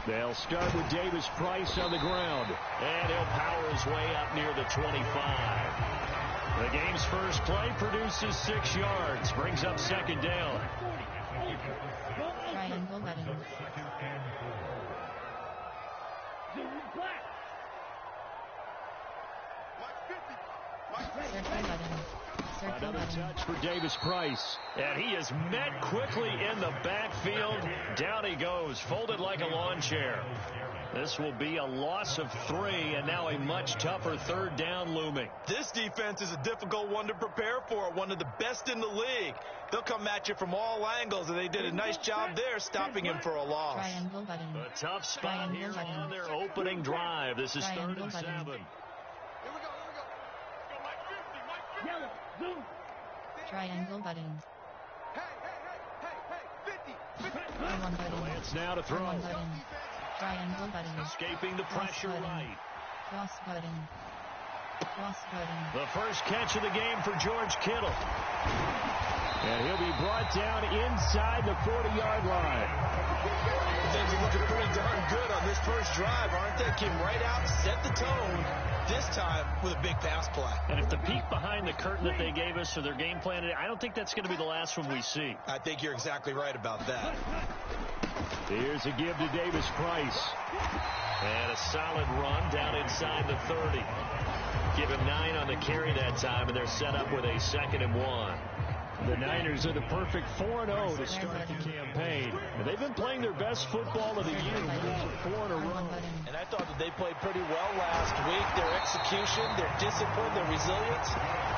They'll start with Davis Price on the ground, and he'll power his way up near the 25. The game's first play produces 6 yards, brings up second down. Triangle button. Circle button. Another touch for Davis Price. And he is met quickly in the backfield. Down he goes, folded like a lawn chair. This will be a loss of 3, and now a much tougher third down looming. This defense is a difficult one to prepare for, one of the best in the league. They'll come at you from all angles, and they did a nice job there stopping him for a loss. Triangle button. A tough spot here on their opening drive. This is 3rd and 7. Triangle button. Lance now to throw. Triangle button. Escaping the pressure right. Cross button. Cross button. The first catch of the game for George Kittle. And he'll be brought down inside the 40-yard line. Things are looking pretty darn good on this first drive, aren't they? Came right out, set the tone, this time with a big pass play. And if the peek behind the curtain that they gave us for their game plan today, I don't think that's going to be the last one we see. I think you're exactly right about that. Here's a give to Davis Price. And a solid run down inside the 30. Give him 9 on the carry that time, and they're set up with a 2nd and 1. The Niners are the perfect 4-0 to start the campaign. And they've been playing their best football of the year, 4 in a row. And I thought that they played pretty well last week. Their execution, their discipline, their resilience,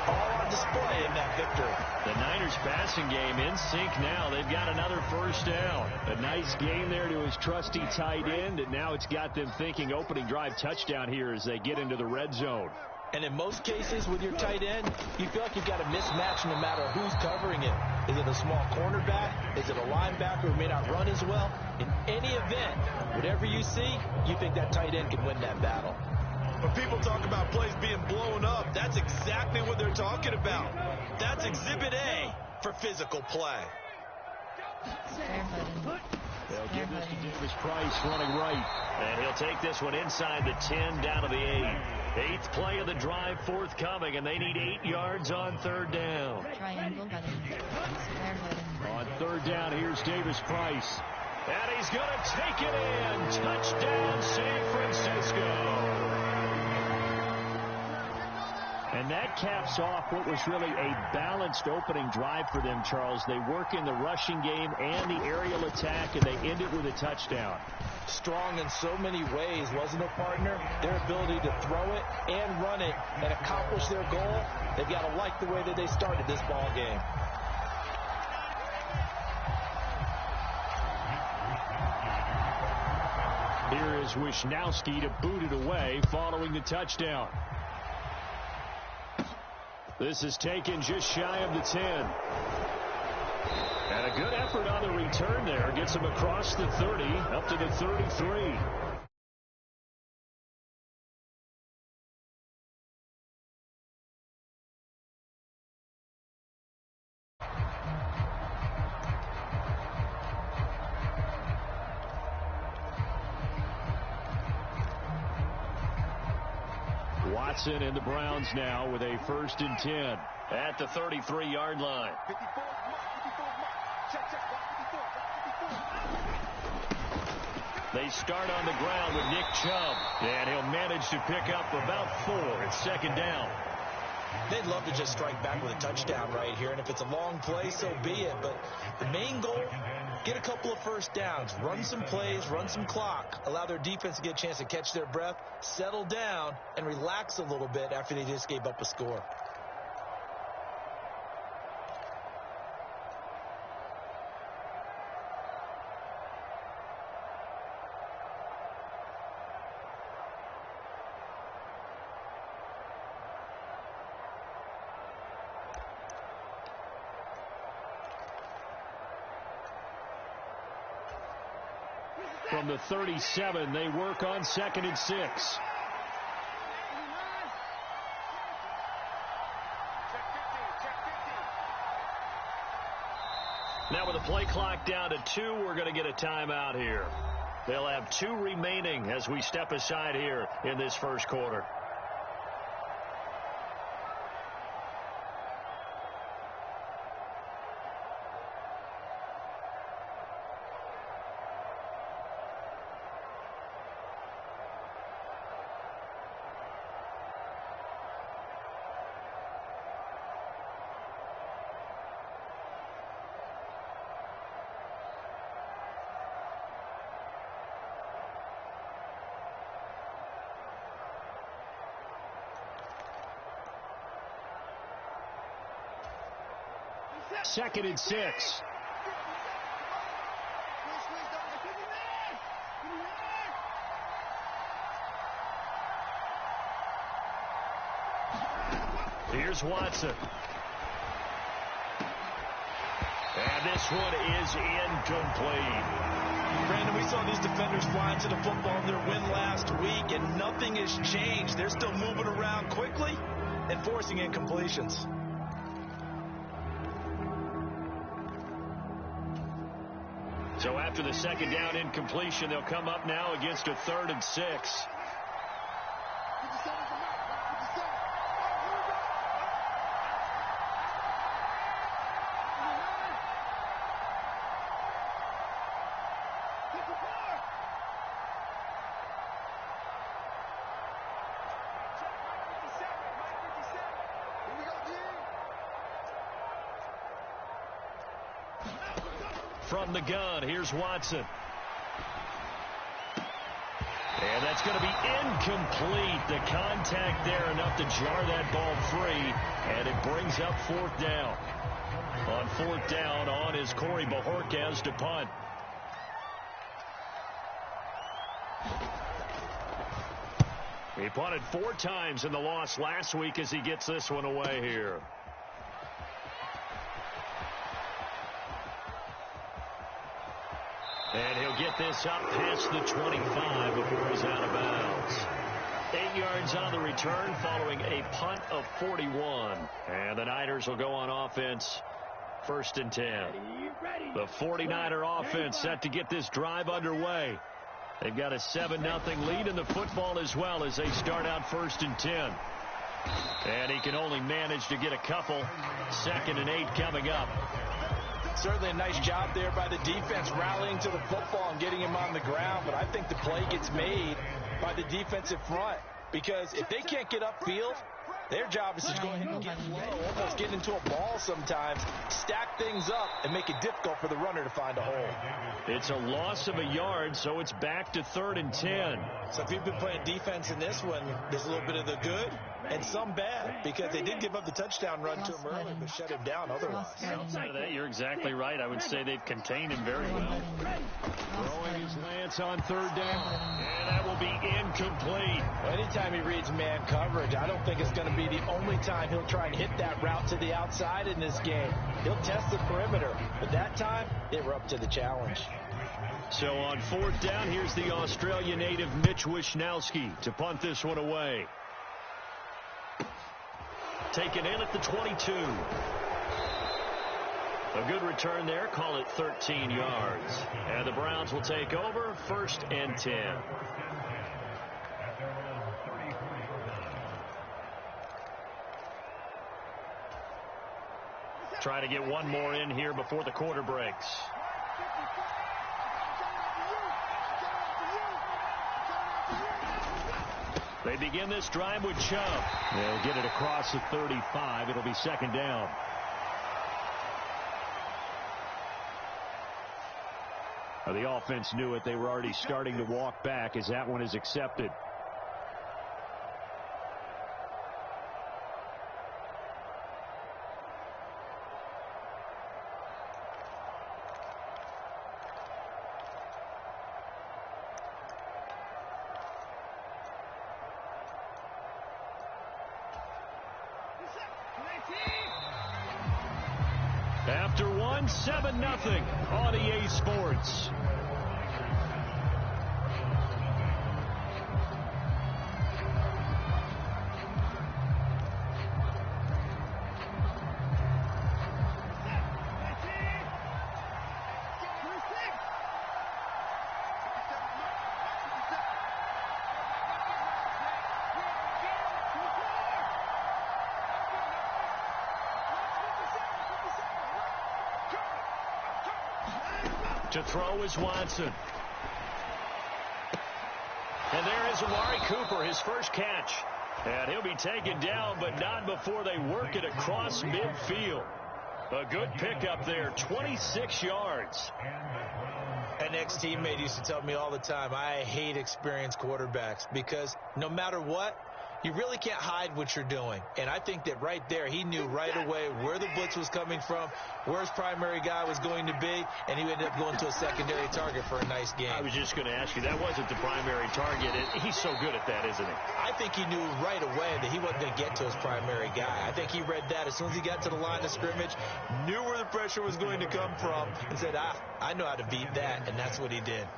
all on display in that victory. The Niners passing game in sync now. They've got another first down. A nice game there to his trusty tight end, and now it's got them thinking opening drive touchdown here as they get into the red zone. And in most cases with your tight end, you feel like you've got a mismatch no matter who's covering it. Is it a small cornerback? Is it a linebacker who may not run as well? In any event, whatever you see, you think that tight end can win that battle. When people talk about plays being blown up, that's exactly what they're talking about. That's Exhibit A for physical play. They'll give this to Davis Price running right. And he'll take this one inside the 10 down to the 8. 8th play of the drive forthcoming, and they need 8 yards on 3rd down. Triangle button. Square button. On 3rd down, here's Davis Price. And he's going to take it in. Touchdown, San Francisco. And that caps off what was really a balanced opening drive for them, Charles. They work in the rushing game and the aerial attack, and they end it with a touchdown. Strong in so many ways, wasn't it, partner? Their ability to throw it and run it and accomplish their goal, they've got to like the way that they started this ball game. Here is Wisnowski to boot it away following the touchdown. This is taken just shy of the 10. And a good effort on the return there. Gets him across the 30, up to the 33. Watson and the Browns now with a 1st and 10 at the 33-yard line. They start on the ground with Nick Chubb, and he'll manage to pick up about 4 at 2nd down. They'd love to just strike back with a touchdown right here, and if it's a long play, so be it. But the main goal, get a couple of first downs, run some plays, run some clock, allow their defense to get a chance to catch their breath, settle down, and relax a little bit after they just gave up a score. From the 37, they work on 2nd and 6. Now with a play clock down to 2. We're going to get a timeout here. They'll have 2 remaining as we step aside here in this first quarter. Second and 6. Here's Watson. And this one is incomplete. Brandon, we saw these defenders flying to the football in their win last week, and nothing has changed. They're still moving around quickly and forcing incompletions. So after the second down incompletion, they'll come up now against a 3rd and 6. From the gun, here's Watson. And that's going to be incomplete. The contact there enough to jar that ball free, and it brings up 4th down. On 4th down, on is Corey Bajorquez to punt. He punted 4 times in the loss last week as he gets this one away here. And he'll get this up past the 25 before he's out of bounds. 8 yards on the return following a punt of 41. And the Niners will go on offense, 1st and 10. The 49er offense set to get this drive underway. They've got a 7-0 lead in the football as well as they start out 1st and 10. And he can only manage to get a couple. 2nd and 8 coming up. Certainly a nice job there by the defense rallying to the football and getting him on the ground, but I think the play gets made by the defensive front because if they can't get upfield, their job is to go ahead and get low, almost get into a ball sometimes, stack things up, and make it difficult for the runner to find a hole. It's a loss of a yard, so it's back to 3rd and 10. So if you've been playing defense in this one, there's a little bit of the good and some bad because they did give up the touchdown run to him early, but shut him down otherwise. Outside of that, you're exactly right. I would say they've contained him very well. Throwing his lance on 3rd down, and that will be incomplete. Well, anytime he reads man coverage, I don't think it's going to be the only time he'll try and hit that route to the outside in this game. He'll test the perimeter, but that time they were up to the challenge. So on 4th down, here's the Australia native Mitch Wishnowski to punt this one away. Taken in at the 22. A good return there. Call it 13 yards. And the Browns will take over 1st and 10. Trying to get one more in here before the quarter breaks. They begin this drive with Chubb. They'll get it across the 35. It'll be 2nd down. The offense knew it. They were already starting to walk back as that one is accepted. After one, 7-0 on EA Sports. To throw is Watson. And there is Amari Cooper, his first catch. And he'll be taken down, but not before they work it across midfield. A good pickup there, 26 yards. An ex-teammate used to tell me all the time, I hate experienced quarterbacks because no matter what, you really can't hide what you're doing. And I think that right there, he knew right away where the blitz was coming from, where his primary guy was going to be, and he ended up going to a secondary target for a nice game. I was just going to ask you, that wasn't the primary target. He's so good at that, isn't he? I think he knew right away that he wasn't going to get to his primary guy. I think he read that as soon as he got to the line of scrimmage, knew where the pressure was going to come from, and said, I know how to beat that, and that's what he did.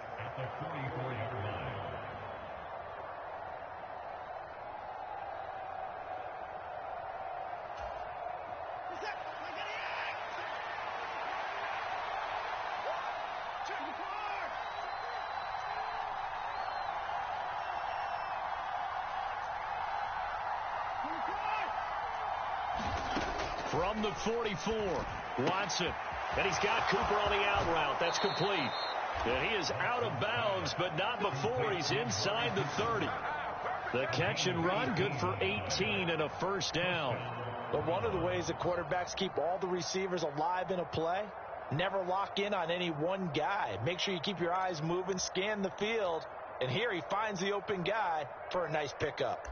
From the 44, Watson. And he's got Cooper on the out route. That's complete. And he is out of bounds, but not before he's inside the 30. The catch and run, good for 18 and a first down. But one of the ways that quarterbacks keep all the receivers alive in a play, never lock in on any one guy. Make sure you keep your eyes moving, scan the field. And here he finds the open guy for a nice pickup.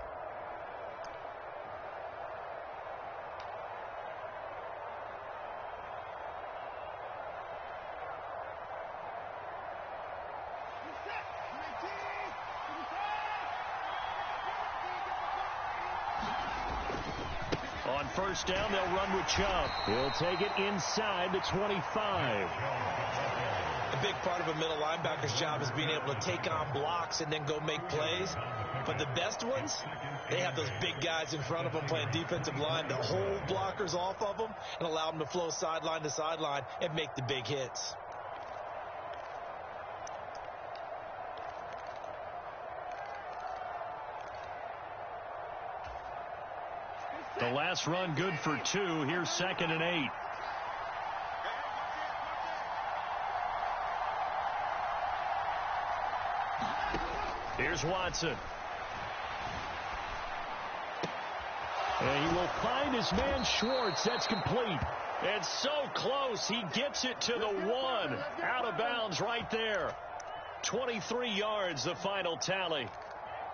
On first down, they'll run with Chubb. He'll take it inside the 25. A big part of a middle linebacker's job is being able to take on blocks and then go make plays. But the best ones, they have those big guys in front of them playing defensive line to hold blockers off of them and allow them to flow sideline to sideline and make the big hits. The last run good for 2. Here's 2nd and 8. Here's Watson. And he will find his man Schwartz. That's complete. And so close. He gets it to the 1. Out of bounds right there. 23 yards, the final tally.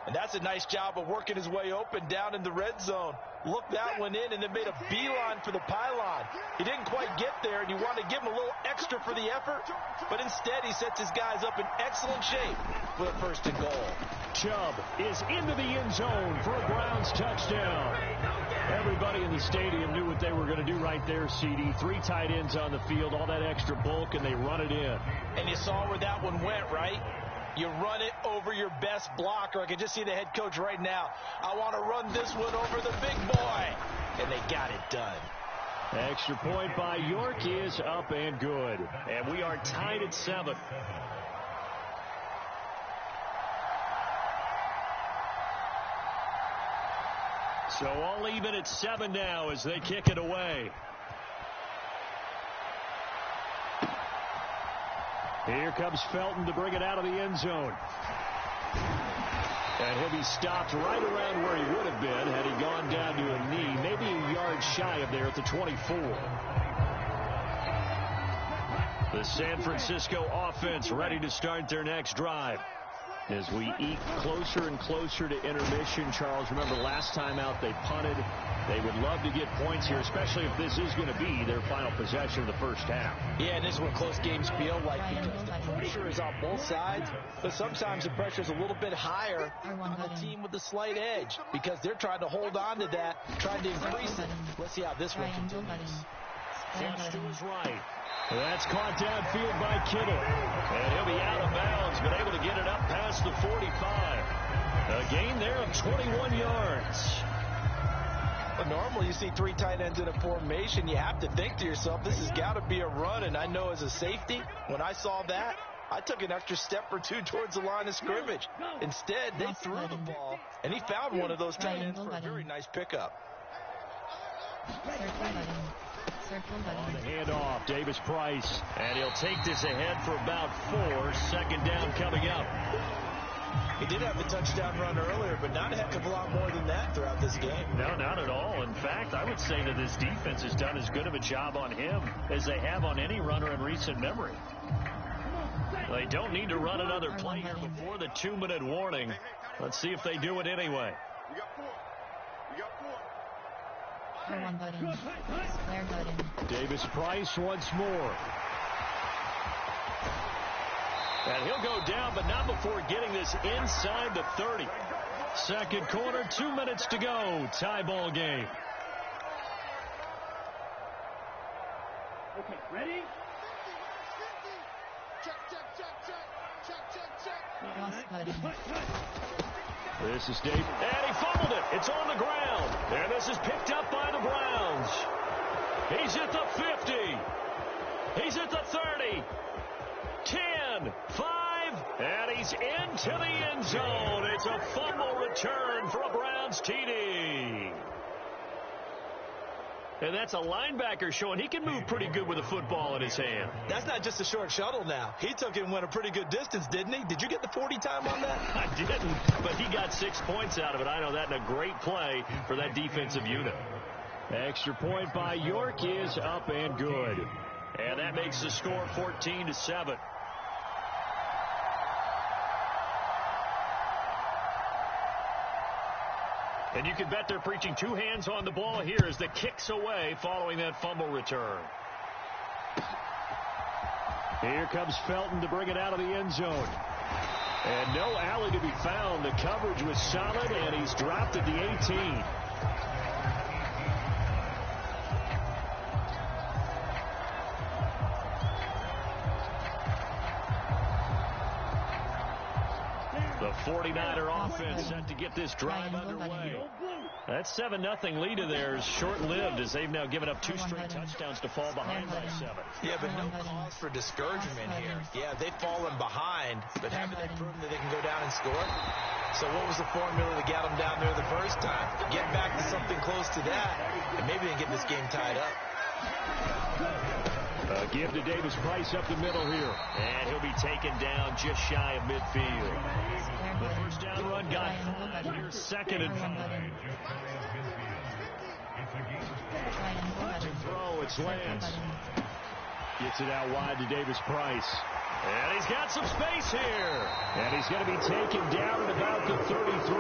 And that's a nice job of working his way open down in the red zone. Looked that one in and then made a beeline for the pylon. He didn't quite get there, and you want to give him a little extra for the effort. But instead, he sets his guys up in excellent shape for a 1st and goal. Chubb is into the end zone for a Browns touchdown. Everybody in the stadium knew what they were going to do right there, CD. 3 tight ends on the field, all that extra bulk, and they run it in. And you saw where that one went, right? You run it over your best blocker. I can just see the head coach right now. I want to run this one over the big boy. And they got it done. Extra point by York is up and good. And we are tied at 7. So all even at 7 now as they kick it away. Here comes Felton to bring it out of the end zone. And he'll be stopped right around where he would have been had he gone down to a knee, maybe a yard shy of there at the 24. The San Francisco offense ready to start their next drive. As we eke closer and closer to intermission, Charles, remember last time out they punted. They would love to get points here, especially if this is going to be their final possession of the first half. Yeah, and this is what close games feel like because the pressure is on both sides, but sometimes the pressure is a little bit higher on the team with the slight edge because they're trying to hold on to that, trying to increase it. Let's see how this one continues. Flush to his right. That's caught downfield by Kittle. And he'll be out of bounds, but able to get it up past the 45. A gain there of 21 yards. But normally you see 3 tight ends in a formation. You have to think to yourself, this has got to be a run. And I know as a safety, when I saw that, I took an extra step or 2 towards the line of scrimmage. Instead, they threw the ball, and he found one of those tight ends for a very nice pickup. Circle On button. the handoff, Davis Price. And he'll take this ahead for about 4. Second down coming up. He did have the touchdown run earlier, but not a heck of a lot more than that throughout this game. No, not at all. In fact, I would say that this defense has done as good of a job on him as they have on any runner in recent memory. They don't need to run another play here before the 2-minute warning. Let's see if they do it anyway. R1 button. Square button. Davis Price once more. And he'll go down, but not before getting this inside the 30. Second quarter, 2 minutes to go. Tie ball game. Okay, ready? Cross button. This is Dave. And he fumbled it. It's on the ground. And this is picked up by the Browns. He's at the 50. He's at the 30. 10, 5, and he's into the end zone. It's a fumble return for a Browns TD. And that's a linebacker showing he can move pretty good with a football in his hand. That's not just a short shuttle now. He took it and went a pretty good distance, didn't he? Did you get the 40 time on that? I didn't, but he got 6 points out of it. I know that in a great play for that defensive unit. Extra point by York is up and good. And that makes the score 14-7. And you can bet they're preaching 2 hands on the ball here as the kick's away following that fumble return. Here comes Felton to bring it out of the end zone. And no alley to be found. The coverage was solid, and he's dropped at the 18. The 49er offense set to get this drive underway. That 7-0 lead of theirs short-lived as they've now given up 2 straight touchdowns to fall behind by 7. Yeah, but no cause for discouragement here. Yeah, they've fallen behind, but haven't they proven that they can go down and score? So what was the formula that got them down there the first time? Get back to something close to that, and maybe they can get this game tied up. Give to Davis Price up the middle here. And he'll be taken down just shy of midfield. The first down run got 5. Here's 2nd and 5. To throw, it's Lance. Gets it out wide to Davis Price. And he's got some space here. And he's going to be taken down at about the 33.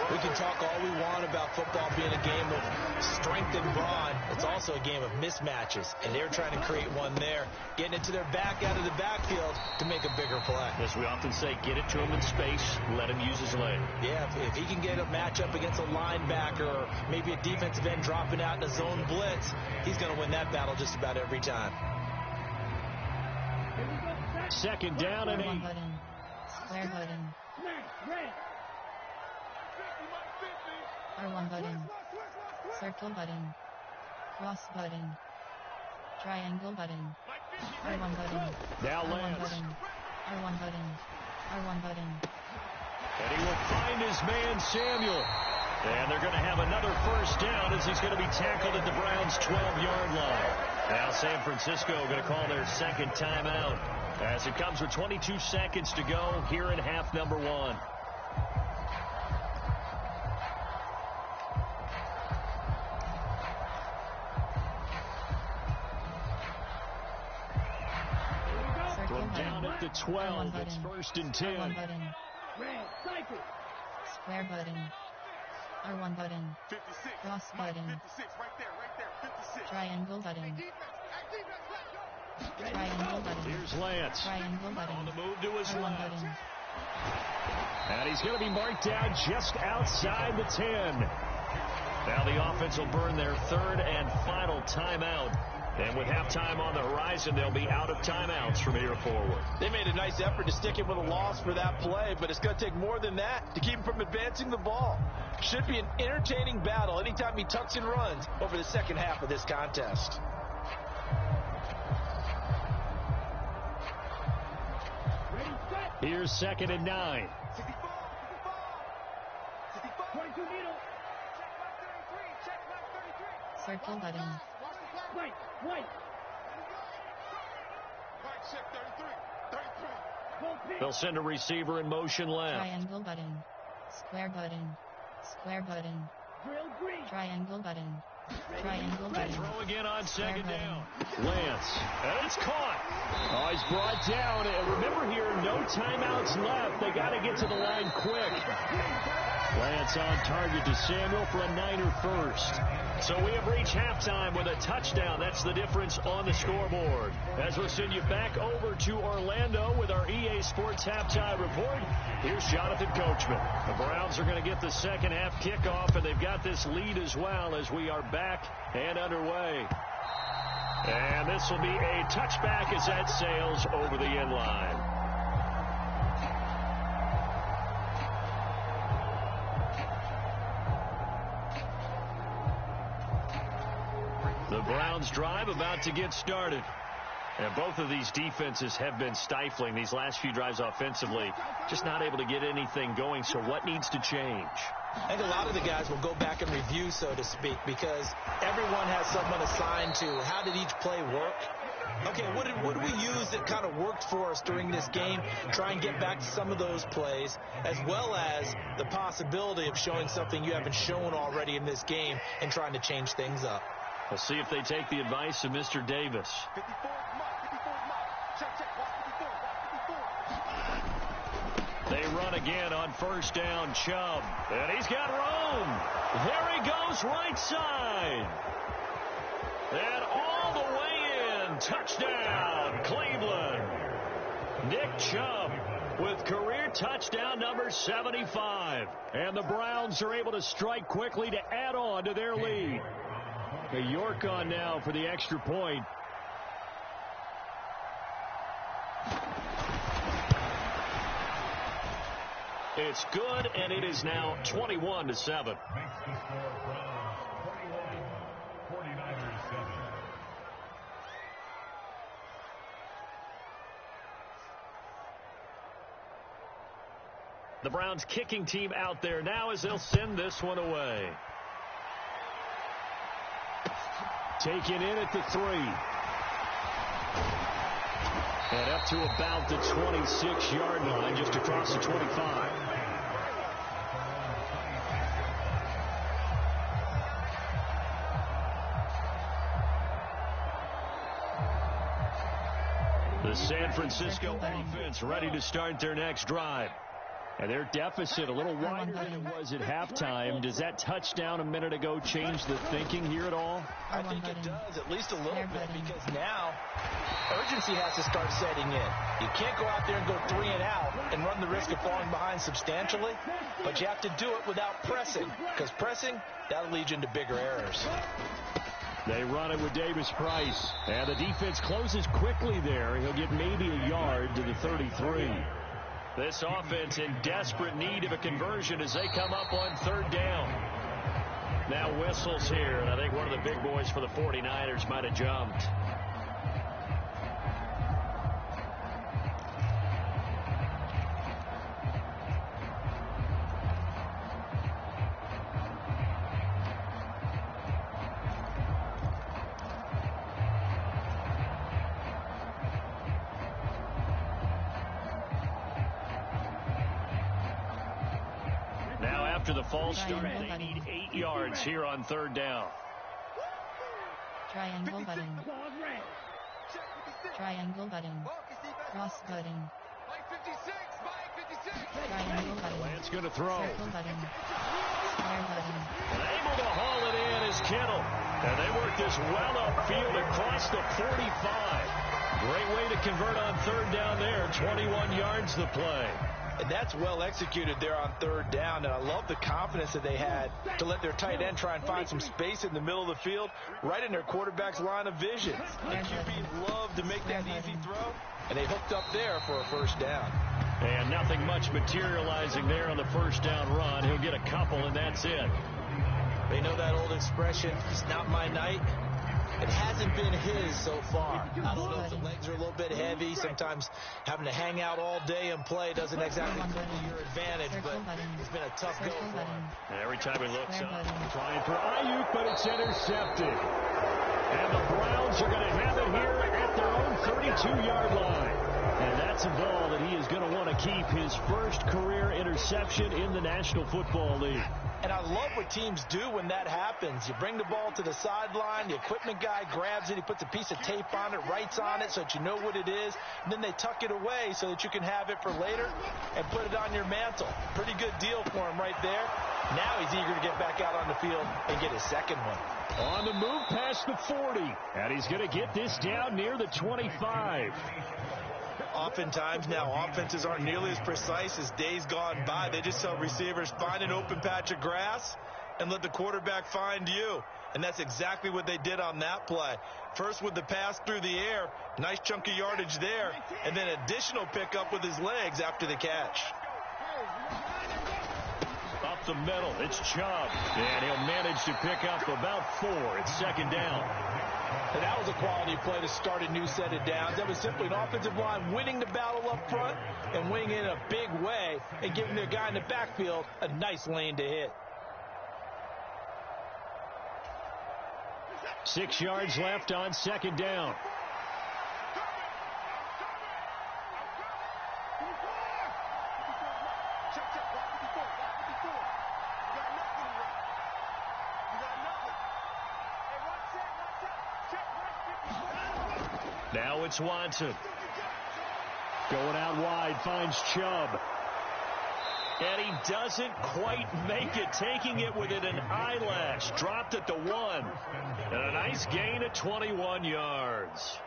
We can talk all we want about football being a game of strength and brawn. It's also a game of mismatches, and they're trying to create one there, getting it to their back out of the backfield to make a bigger play. As we often say, get it to him in space, let him use his leg. Yeah, if he can get a matchup against a linebacker or maybe a defensive end dropping out in a zone blitz, he's going to win that battle just about every time. 2nd down and 8. Square button. R1 button. Circle button. Cross button. Triangle button. R1 button. Now R1 Lance. button. R1 button. R1 button. And he will find his man Samuel. And they're going to have another first down as he's going to be tackled at the Browns' 12-yard line. Now San Francisco going to call their 2nd timeout as it comes with 22 seconds to go here in half number 1. Down at the 12, it's 1st and 10. R1 button. Square button. R1 button. 56. Cross button. 56, right there, 56. Triangle button. Triangle button. Here's Lance. Triangle button. On the move to his R1 left. button. And he's going to be marked down just outside the 10. Now the offense will burn their 3rd and final timeout. And with halftime on the horizon, they'll be out of timeouts from here forward. They made a nice effort to stick him with a loss for that play, but it's going to take more than that to keep him from advancing the ball. Should be an entertaining battle anytime he tucks and runs over the second half of this contest. Here's 2nd and 9. 64. Circle button. White check 33. They'll send a receiver in motion left. Triangle button. Square button. Square button. Triangle button. Triangle They button. throw again on second Square down. Lance, and it's caught. Oh, he's brought down. And remember here, no timeouts left. They got to get to the line quick. Lance on target to Samuel for a Niner first. So we have reached halftime with a touchdown. That's the difference on the scoreboard. As we'll send you back over to Orlando with our EA Sports Halftime Report, here's Jonathan Coachman. The Browns are going to get the second half kickoff, and they've got this lead as well as we are back and underway. And this will be a touchback as that sails over the end line. The Browns drive about to get started. And both of these defenses have been stifling these last few drives offensively. Just not able to get anything going. So what needs to change? I think a lot of the guys will go back and review, so to speak, because everyone has someone assigned to how did each play work. Okay, what did we use that kind of worked for us during this game? Try and get back to some of those plays, as well as the possibility of showing something you haven't shown already in this game and trying to change things up. We'll see if they take the advice of Mr. Davis. 54 mark. Check, watch 54. They run again on first down, Chubb. And he's got room. There he goes, right side. And all the way in. Touchdown, Cleveland. Nick Chubb with career touchdown number 75. And the Browns are able to strike quickly to add on to their lead. A York on now for the extra point. It's good, and it is now 21-7. The Browns kicking team out there now as they'll send this one away. Taken in at the 3. And up to about the 26-yard line, just across the 25. The San Francisco offense ready to start their next drive. And their deficit a little wider than it was at halftime. Does that touchdown a minute ago change the thinking here at all? I think it does, at least a little bit, because now urgency has to start setting in. You can't go out there and go 3 and out and run the risk of falling behind substantially, but you have to do it without pressing, because pressing, that'll lead you into bigger errors. They run it with Davis Price, and the defense closes quickly there. He'll get maybe a yard to the 33. This offense in desperate need of a conversion as they come up on third down. Now whistles here, and I think one of the big boys for the 49ers might have jumped. After the false start, they need 8 yards here on third down. Triangle button. Triangle button. Cross button. Triangle button. Lance going to throw. Circle button. Square button. And able to haul it in is Kittle. And they work this well upfield across the 45. Great way to convert on third down there. 21 yards the play. And that's well executed there on third down. And I love the confidence that they had to let their tight end try and find some space in the middle of the field, right in their quarterback's line of vision. The QB loved to make that easy throw, and they hooked up there for a first down. And nothing much materializing there on the first down run. He'll get a couple, and that's it. They know that old expression, it's not my night. It hasn't been his so far. I don't know if the legs are a little bit heavy. Sometimes having to hang out all day and play doesn't exactly come to your advantage, but it's been a tough go for him. And every time he looks up, trying for Ayuk, but it's intercepted. And the Browns are going to have it here at their own 32-yard line. And that's a ball that he is going to want to keep, his first career interception in the National Football League. And I love what teams do when that happens. You bring the ball to the sideline, the equipment guy grabs it, he puts a piece of tape on it, writes on it so that you know what it is, and then they tuck it away so that you can have it for later and put it on your mantle. Pretty good deal for him right there. Now he's eager to get back out on the field and get his second one. On the move past the 40, and he's going to get this down near the 25. Oftentimes now, offenses aren't nearly as precise as days gone by. They just tell receivers, find an open patch of grass and let the quarterback find you. And that's exactly what they did on that play. First with the pass through the air, nice chunk of yardage there, and then additional pickup with his legs after the catch. Up the middle, it's Chubb, and he'll manage to pick up about 4. It's second down. And that was a quality play to start a new set of downs. That was simply an offensive line winning the battle up front and winning it in a big way and giving their guy in the backfield a nice lane to hit. 6 yards left on second down. Now it's Watson. Going out wide, finds Chubb. And he doesn't quite make it, taking it within an eyelash. Dropped at the 1. And a nice gain of 21 yards.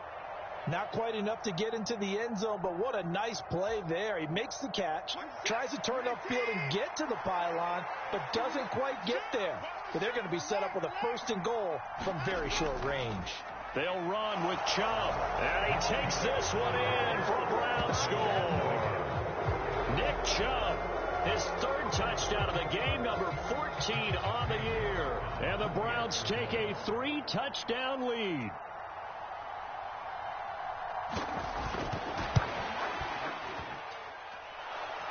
Not quite enough to get into the end zone, but what a nice play there. He makes the catch, tries to turn upfield and get to the pylon, but doesn't quite get there. But they're going to be set up with a 1st and goal from very short range. They'll run with Chubb, and he takes this one in for a Brown score. Nick Chubb, his 3rd touchdown of the game, number 14 on the year. And the Browns take a 3-touchdown lead.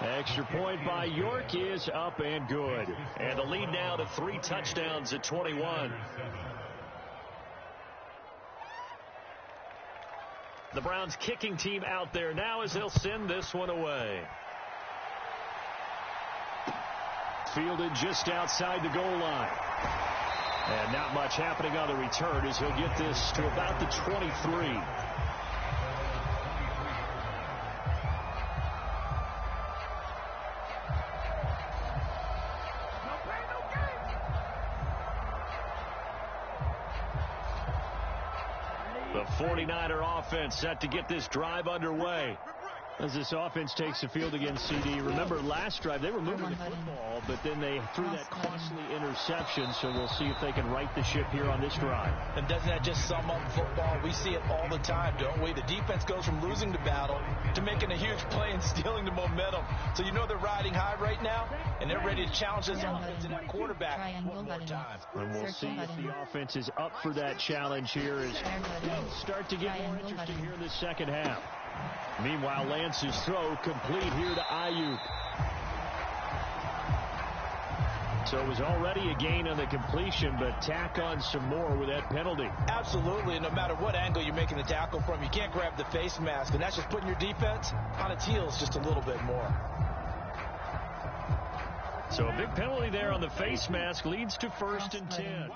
Extra point by York is up and good. And the lead now to 3 touchdowns at 21. The Browns kicking team out there now as they'll send this one away. Fielded just outside the goal line. And not much happening on the return as he'll get this to about the 23. The 49er offense set to get this drive underway. As this offense takes the field against CD. Remember last drive they were moving the football, but then they threw that costly interception, so we'll see if they can right the ship here on this drive. And doesn't that just sum up football? We see it all the time, don't we? The defense goes from losing the battle to making a huge play and stealing the momentum. So you know they're riding high right now, and they're ready to challenge this offense and that quarterback one more time. And we'll see if the offense is up for that challenge here as things start to get more interesting here in the second half. Meanwhile, Lance's throw complete here to Ayuk. So it was already a gain on the completion, but tack on some more with that penalty. Absolutely, and no matter what angle you're making the tackle from, you can't grab the face mask, and that's just putting your defense on its heels just a little bit more. So a big penalty there on the face mask leads to 1st and 10.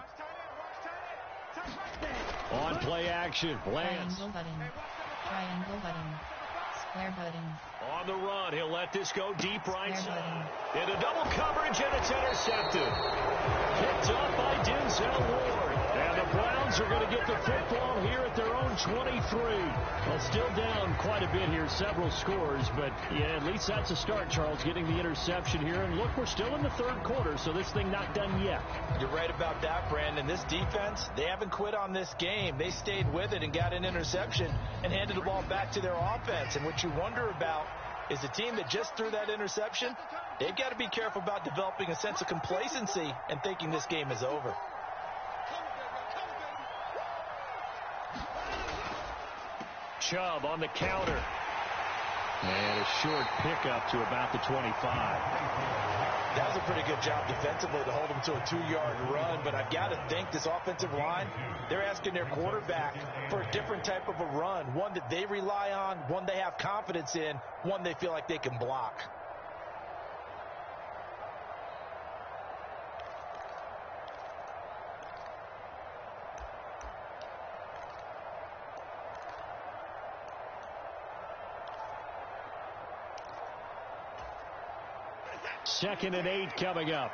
On play action, Lance. Triangle button. Square button. On the run, he'll let this go deep right side. Into double coverage, and it's intercepted. Picked up by Denzel Ward. And the Browns are going to get the football here at their own 23. Well, still down quite a bit here, several scores, but yeah, at least that's a start, Charles, getting the interception here. And look, we're still in the 3rd quarter, so this thing not done yet. You're right about that, Brandon. This defense, they haven't quit on this game. They stayed with it and got an interception and handed the ball back to their offense. And what you wonder about is the team that just threw that interception, they've got to be careful about developing a sense of complacency and thinking this game is over. Chubb on the counter. And a short pickup to about the 25. That was a pretty good job defensively to hold them to a 2-yard run, but I've got to think this offensive line, they're asking their quarterback for a different type of a run, one that they rely on, one they have confidence in, one they feel like they can block. Second and 8 coming up.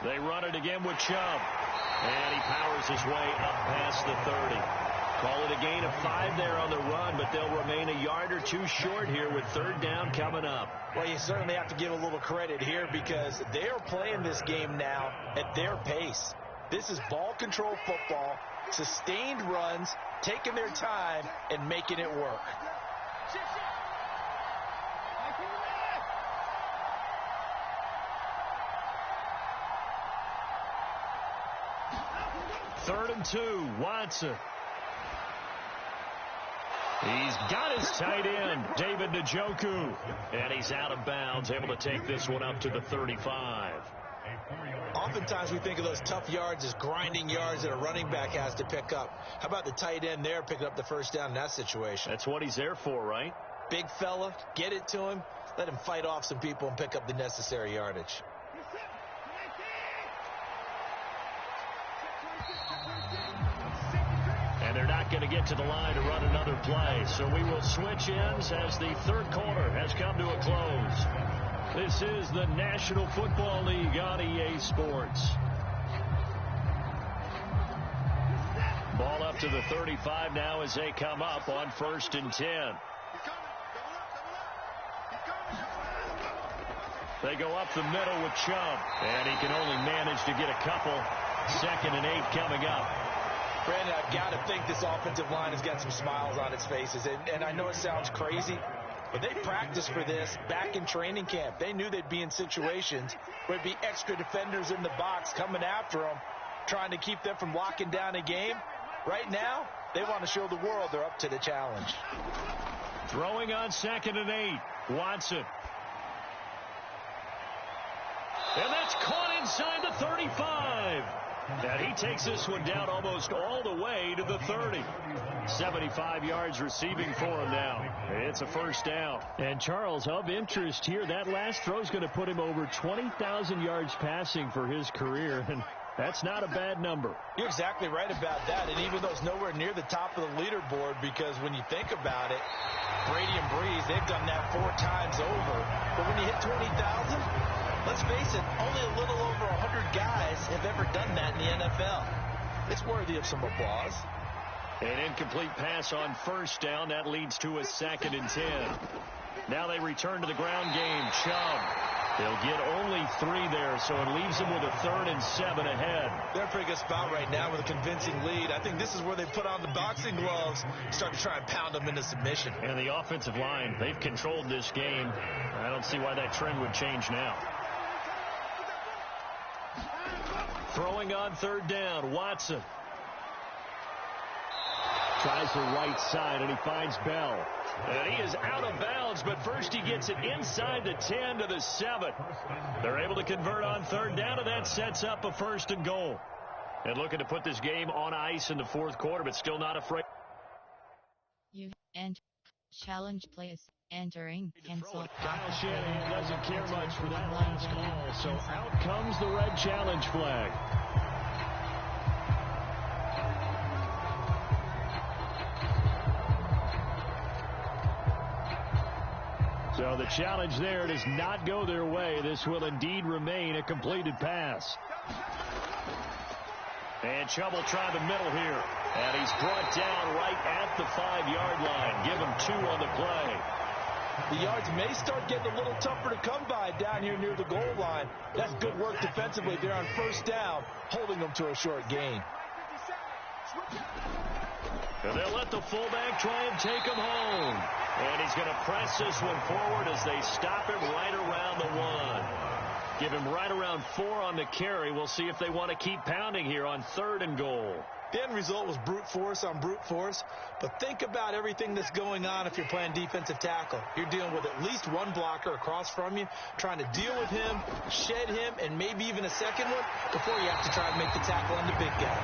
They run it again with Chubb. And he powers his way up past the 30. Call it a gain of 5 there on the run, but they'll remain a yard or two short here with third down coming up. Well, you certainly have to give a little credit here because they are playing this game now at their pace. This is ball control football, sustained runs, taking their time, and making it work. Third and 2, Watson. He's got his tight end, David Njoku. And he's out of bounds, able to take this one up to the 35. Oftentimes we think of those tough yards as grinding yards that a running back has to pick up. How about the tight end there picking up the first down in that situation? That's what he's there for, right? Big fella, get it to him, let him fight off some people and pick up the necessary yardage. And they're not going to get to the line to run another play. So we will switch ends as the third quarter has come to a close. This is the National Football League on EA Sports. Ball up to the 35 now as they come up on 1st and 10. They go up the middle with Chubb. And he can only manage to get a couple. 2nd and 8 coming up. Brandon, I've got to think this offensive line has got some smiles on its faces. And I know it sounds crazy, but they practiced for this back in training camp. They knew they'd be in situations where there'd be extra defenders in the box coming after them, trying to keep them from locking down a game. Right now, they want to show the world they're up to the challenge. Throwing on 2nd and 8, Watson. And that's caught inside the 35. And he takes this one down almost all the way to the 30. 75 yards receiving for him now. It's a first down. And Charles, of interest here, that last throw is going to put him over 20,000 yards passing for his career. And that's not a bad number. You're exactly right about that. And even though it's nowhere near the top of the leaderboard, because when you think about it, Brady and Breeze, they've done that 4 times over. But when you hit 20,000, let's face it, only a little over 100 guys have ever done that in the NFL. It's worthy of some applause. An incomplete pass on first down. That leads to a 2nd and 10. Now they return to the ground game. Chubb. They'll get only 3 there, so it leaves them with a 3rd and 7 ahead. They're in a pretty good spot right now with a convincing lead. I think this is where they put on the boxing gloves, start to try and pound them into submission. And the offensive line, they've controlled this game. I don't see why that trend would change now. Throwing on 3rd down, Watson. Tries the right side, and he finds Bell. And he is out of bounds, but first he gets it inside the 10 to the 7. They're able to convert on 3rd down, and that sets up a 1st and goal. And looking to put this game on ice in the 4th quarter, but still not afraid. You and challenge plays entering cancel. Kyle Shanahan doesn't care much for that last call, so out comes the red challenge flag. So the challenge there does not go their way. This will indeed remain a completed pass. And Chubb will try the middle here. And he's brought down right at the 5-yard line. Give him 2 on the play. The yards may start getting a little tougher to come by down here near the goal line. That's good work defensively there on 1st down, holding them to a short gain. And they'll let the fullback try and take him home. And he's going to press this one forward as they stop him right around the 1. Give him right around 4 on the carry. We'll see if they want to keep pounding here on 3rd and goal. The end result was brute force on brute force, but think about everything that's going on if you're playing defensive tackle. You're dealing with at least one blocker across from you, trying to deal with him, shed him, and maybe even a second one before you have to try and make the tackle on the big guy.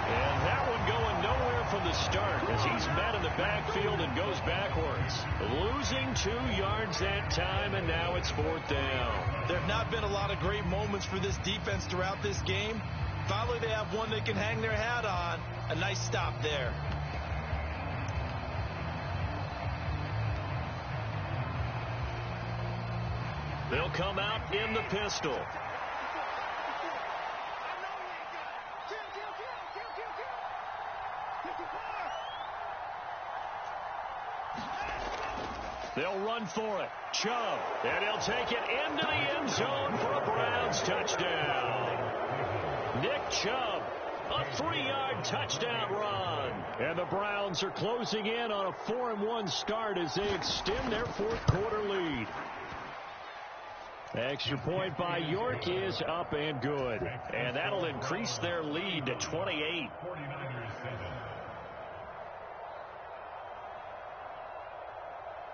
And that one going nowhere from the start as he's met in the backfield and goes backwards. Losing 2 yards that time, and now it's 4th down. There have not been a lot of great moments for this defense throughout this game. Finally, they have one they can hang their hat on. A nice stop there. They'll come out in the pistol. They'll run for it. Chubb. And he'll take it into the end zone for a Browns touchdown. Nick Chubb, a 3-yard touchdown run. And the Browns are closing in on a 4-1 start as they extend their 4th quarter lead. Extra point by York is up and good. And that'll increase their lead to 28.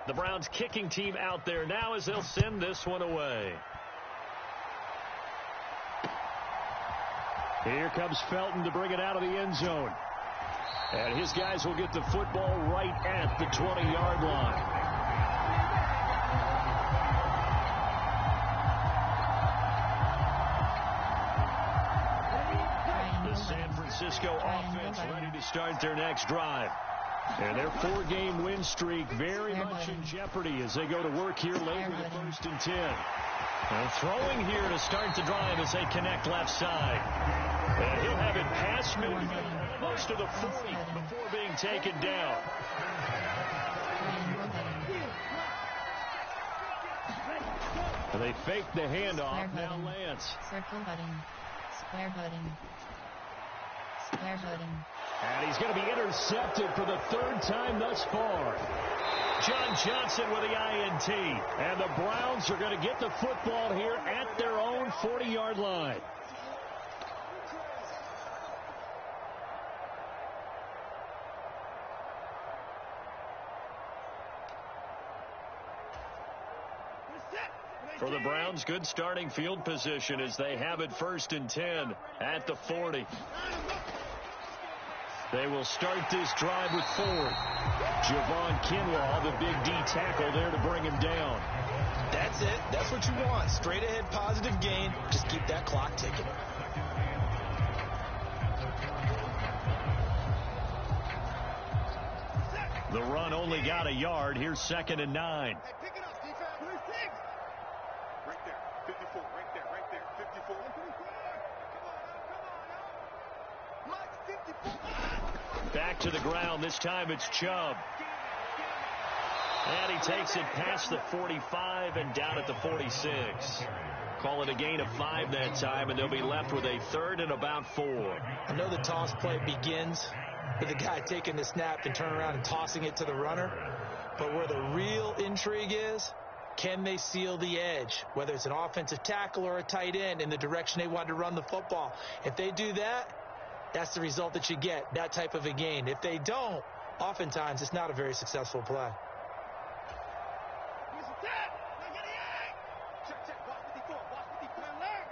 The Browns kicking team out there now as they'll send this one away. Here comes Felton to bring it out of the end zone. And his guys will get the football right at the 20-yard line. The San Francisco offense ready to start their next drive. And their 4-game win streak very much in jeopardy as they go to work here late with the 1st and 10. And throwing here to start the drive as they connect left side. And he'll have it past midfield, close to the 40 before being taken down. And they fake the handoff. Now Lance. Circle button. Square button. Square button. And he's going to be intercepted for the 3rd time thus far. John Johnson with the INT. And the Browns are going to get the football here at their own 40-yard line. For the Browns, good starting field position as they have it 1st and 10 at the 40. They will start this drive with Ford. Javon Kinlaw, the big D tackle there to bring him down. That's it. That's what you want. Straight ahead positive gain. Just keep that clock ticking. The run only got a yard. Here's 2nd and 9. Hey, pick it up, defense. Right there. 54. Right there. Right there. 54. Come on. 54. Back to the ground. This time it's Chubb. And he takes it past the 45 and down at the 46. Call it a gain of 5 that time, and they'll be left with a 3rd and about 4. I know the toss play begins with the guy taking the snap and turning around and tossing it to the runner. But where the real intrigue is, can they seal the edge, whether it's an offensive tackle or a tight end, in the direction they want to run the football? If they do that, that's the result that you get, that type of a gain. If they don't, oftentimes it's not a very successful play. Check. Watch 54. Watch 54. Alert.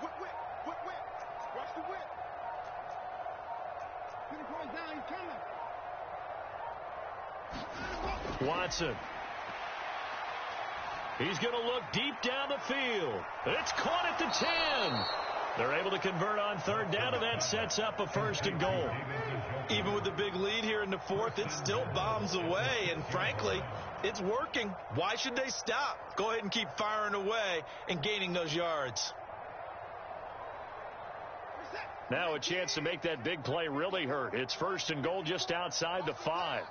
Whip. Watch the whip. Down, he's coming. Watson. He's going to look deep down the field. It's caught at the 10. They're able to convert on 3rd down, and that sets up a 1st and goal. Even with the big lead here in the 4th, it still bombs away, and frankly, it's working. Why should they stop? Go ahead and keep firing away and gaining those yards. Now a chance to make that big play really hurt. It's 1st and goal just outside the 5.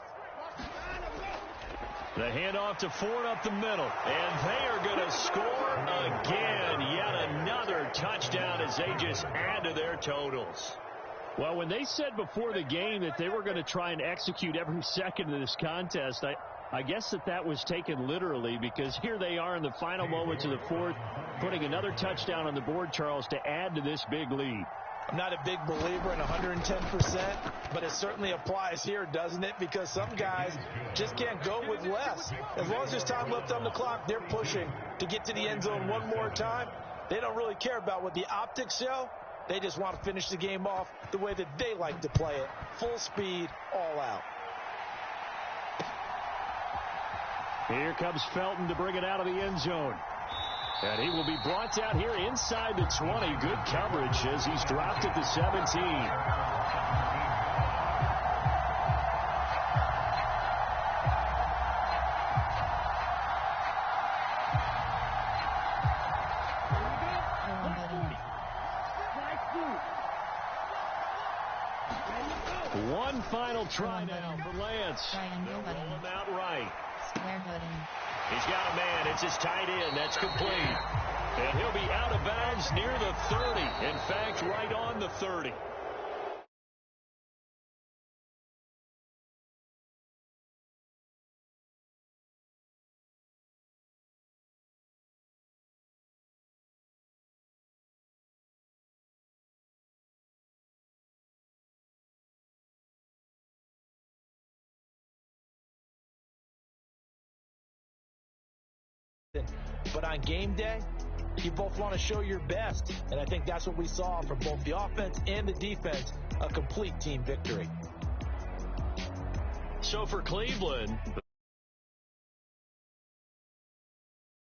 The handoff to Ford up the middle. And they are going to score again. Yet another touchdown as they just add to their totals. Well, when they said before the game that they were going to try and execute every second of this contest, I guess that was taken literally, because here they are in the final moments of the fourth, putting another touchdown on the board, Charles, to add to this big lead. I'm not a big believer in 110%, but it certainly applies here, doesn't it? Because some guys just can't go with less. As long as there's time left on the clock, they're pushing to get to the end zone one more time. They don't really care about what the optics show. They just want to finish the game off the way that they like to play it. Full speed, all out. Here comes Felton to bring it out of the end zone. And he will be brought down here inside the 20. Good coverage as he's dropped at the 17. One final try now for Lance. They'll roll him out right. Square footing. He's got a man. It's his tight end. That's complete. And he'll be out of bounds near the 30. In fact, right on the 30. But on game day, you both want to show your best. And I think that's what we saw from both the offense and the defense, a complete team victory. So for Cleveland,